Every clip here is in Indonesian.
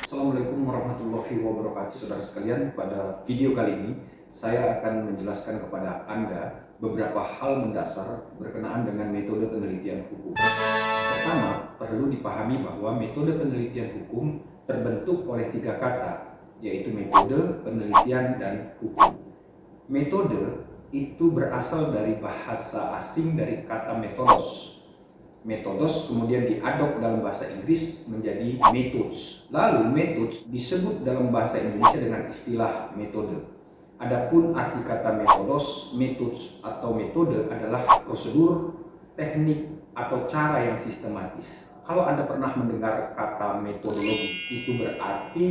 Assalamualaikum warahmatullahi wabarakatuh, saudara sekalian. Pada video kali ini saya akan menjelaskan kepada Anda beberapa hal mendasar berkenaan dengan metode penelitian hukum. Pertama, perlu dipahami bahwa metode penelitian hukum terbentuk oleh tiga kata, yaitu metode, penelitian, dan hukum. Metode itu berasal dari bahasa asing dari kata methodos. Methodos kemudian diadop dalam bahasa Inggris menjadi methods. Lalu methods disebut dalam bahasa Indonesia dengan istilah metode. Adapun arti kata methodos, methods atau metode adalah prosedur, teknik, atau cara yang sistematis. Kalau Anda pernah mendengar kata metodologi, itu berarti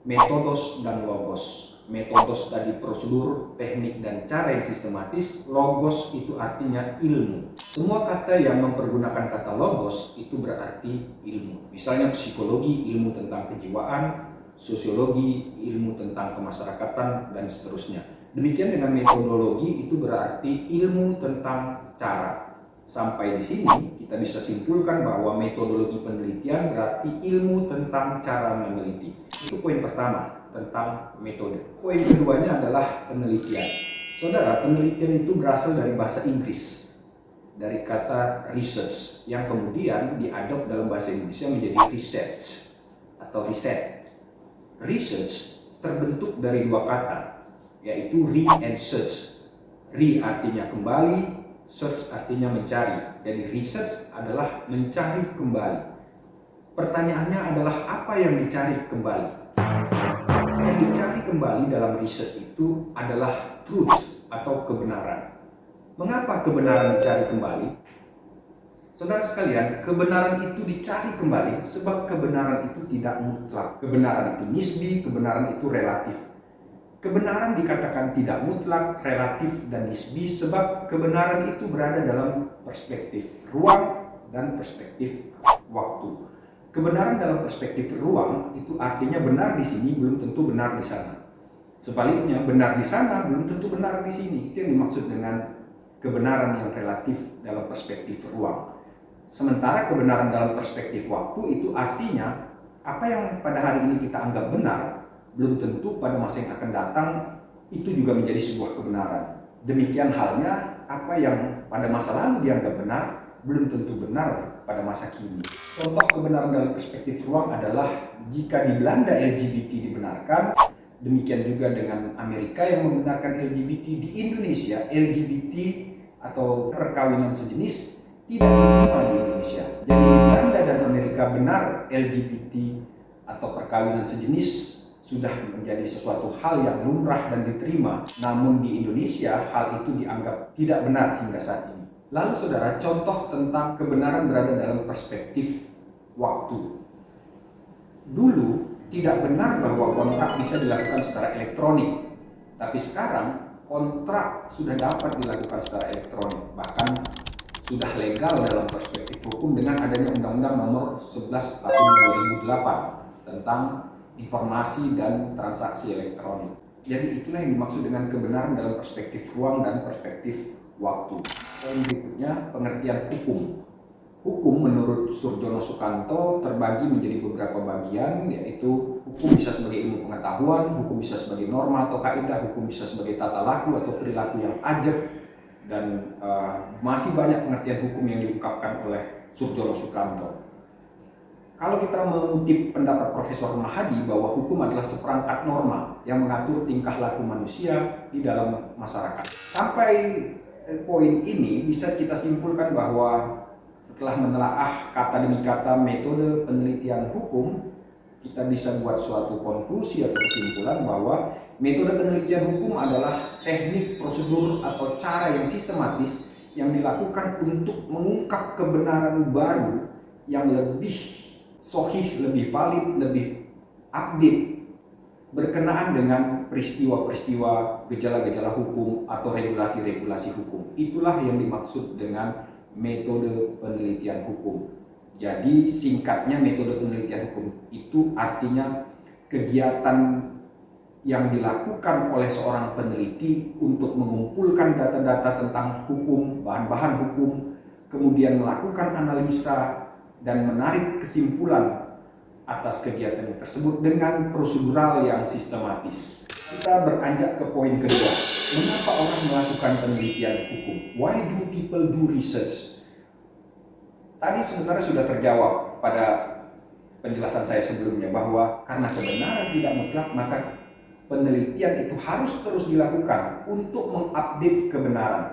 methodos dan logos. Methodos tadi prosedur, teknik, dan cara yang sistematis. Logos itu artinya ilmu. Semua kata yang mempergunakan kata logos itu berarti ilmu. Misalnya psikologi, ilmu tentang kejiwaan; sosiologi, ilmu tentang kemasyarakatan, dan seterusnya. Demikian dengan metodologi, itu berarti ilmu tentang cara. Sampai di sini kita bisa simpulkan bahwa metodologi penelitian berarti ilmu tentang cara meneliti. Itu poin pertama tentang metode. Poin keduanya adalah penelitian. Saudara, penelitian itu berasal dari bahasa Inggris, dari kata research, yang kemudian diadop dalam bahasa Indonesia menjadi research atau riset. Research terbentuk dari dua kata, yaitu re and search. Re artinya kembali, search artinya mencari. Jadi research adalah mencari kembali. Pertanyaannya adalah apa yang dicari kembali? Yang dicari kembali dalam riset itu adalah truth atau kebenaran. Mengapa kebenaran dicari kembali? Saudara sekalian, kebenaran itu dicari kembali sebab kebenaran itu tidak mutlak. Kebenaran itu nisbi, kebenaran itu relatif. Kebenaran dikatakan tidak mutlak, relatif, dan nisbi sebab kebenaran itu berada dalam perspektif ruang dan perspektif waktu. Kebenaran dalam perspektif ruang itu artinya benar di sini belum tentu benar di sana. Sebaliknya, benar di sana belum tentu benar di sini. Itu yang dimaksud dengan kebenaran yang relatif dalam perspektif ruang. Sementara kebenaran dalam perspektif waktu itu artinya apa yang pada hari ini kita anggap benar belum tentu pada masa yang akan datang itu juga menjadi sebuah kebenaran. Demikian halnya apa yang pada masa lalu dianggap benar belum tentu benar pada masa kini. Contoh kebenaran dalam perspektif ruang adalah jika di Belanda LGBT dibenarkan, demikian juga dengan Amerika yang membenarkan LGBT. Di Indonesia LGBT atau perkawinan sejenis tidak diterima di Indonesia. Jadi di Belanda dan Amerika benar LGBT atau perkawinan sejenis sudah menjadi sesuatu hal yang lumrah dan diterima. Namun di Indonesia hal itu dianggap tidak benar hingga saat ini. Lalu saudara, contoh tentang kebenaran berada dalam perspektif waktu. Dulu tidak benar bahwa kontrak bisa dilakukan secara elektronik, tapi sekarang kontrak sudah dapat dilakukan secara elektronik, bahkan sudah legal dalam perspektif hukum dengan adanya Undang-Undang Nomor 11 Tahun 2008 tentang informasi dan transaksi elektronik. Jadi itulah yang dimaksud dengan kebenaran dalam perspektif ruang dan perspektif waktu. Poin berikutnya, pengertian hukum. Hukum menurut Surjono Sukanto terbagi menjadi beberapa bagian, yaitu hukum bisa sebagai ilmu pengetahuan, hukum bisa sebagai norma atau kaidah, hukum bisa sebagai tata laku atau perilaku yang ajeb, dan masih banyak pengertian hukum yang diungkapkan oleh Surjono Sukanto. Kalau kita mengutip pendapat Profesor Mahadi bahwa hukum adalah seperangkat norma yang mengatur tingkah laku manusia di dalam masyarakat. Sampai poin ini bisa kita simpulkan bahwa setelah menelaah kata demi kata metode penelitian hukum, kita bisa buat suatu konklusi atau kesimpulan bahwa metode penelitian hukum adalah teknik, prosedur, atau cara yang sistematis yang dilakukan untuk mengungkap kebenaran baru yang lebih sahih, lebih valid, lebih update berkenaan dengan peristiwa-peristiwa, gejala-gejala hukum atau regulasi-regulasi hukum. Itulah yang dimaksud dengan metode penelitian hukum. Jadi singkatnya, metode penelitian hukum itu artinya kegiatan yang dilakukan oleh seorang peneliti untuk mengumpulkan data-data tentang hukum, bahan-bahan hukum, kemudian melakukan analisa dan menarik kesimpulan atas kegiatan tersebut dengan prosedural yang sistematis. Kita beranjak ke poin kedua. Mengapa orang melakukan penelitian hukum? Why do people do research? Tadi sebenarnya sudah terjawab pada penjelasan saya sebelumnya bahwa karena kebenaran tidak mutlak, maka penelitian itu harus terus dilakukan untuk mengupdate kebenaran.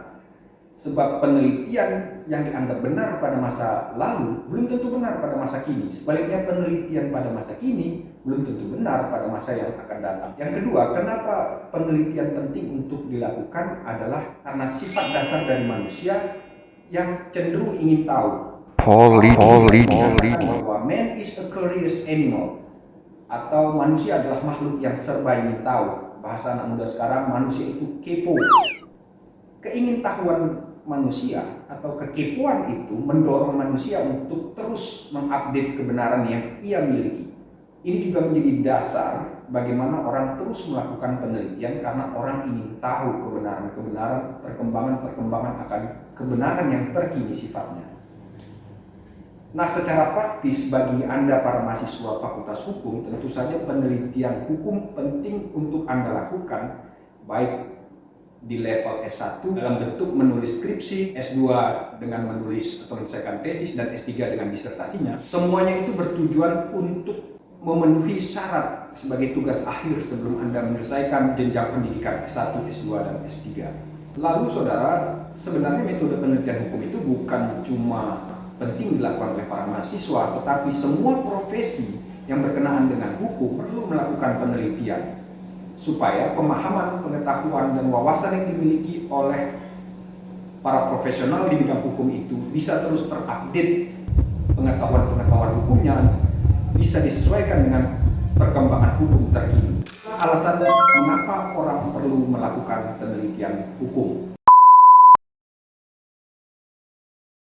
Sebab penelitian yang dianggap benar pada masa lalu belum tentu benar pada masa kini. Sebaliknya penelitian pada masa kini belum tentu benar pada masa yang akan datang. Yang kedua, kenapa penelitian penting untuk dilakukan adalah karena sifat dasar dari manusia yang cenderung ingin tahu. Bahwa man is a curious animal, atau manusia adalah makhluk yang serba ingin tahu. Bahasa anak muda sekarang, manusia itu kepo. Keingintahuan manusia atau kekepoan itu mendorong manusia untuk terus mengupdate kebenaran yang ia miliki. Ini juga menjadi dasar bagaimana orang terus melakukan penelitian, karena orang ingin tahu kebenaran-kebenaran, perkembangan-perkembangan akan kebenaran yang terkini sifatnya. Nah, secara praktis bagi Anda para mahasiswa Fakultas Hukum, tentu saja penelitian hukum penting untuk Anda lakukan, baik di level S1 dalam bentuk menulis skripsi, S2 dengan menulis atau menyelesaikan tesis, dan S3 dengan disertasinya. Semuanya itu bertujuan untuk memenuhi syarat sebagai tugas akhir sebelum Anda menyelesaikan jenjang pendidikan S1, S2, dan S3. Lalu saudara, sebenarnya metode penelitian hukum itu bukan cuma penting dilakukan oleh para mahasiswa, tetapi semua profesi yang berkenaan dengan hukum perlu melakukan penelitian supaya pemahaman, pengetahuan, dan wawasan yang dimiliki oleh para profesional di bidang hukum itu bisa terus terupdate. Pengetahuan-pengetahuan hukumnya bisa disesuaikan dengan perkembangan hukum terkini. Alasan mengapa orang perlu melakukan penelitian hukum.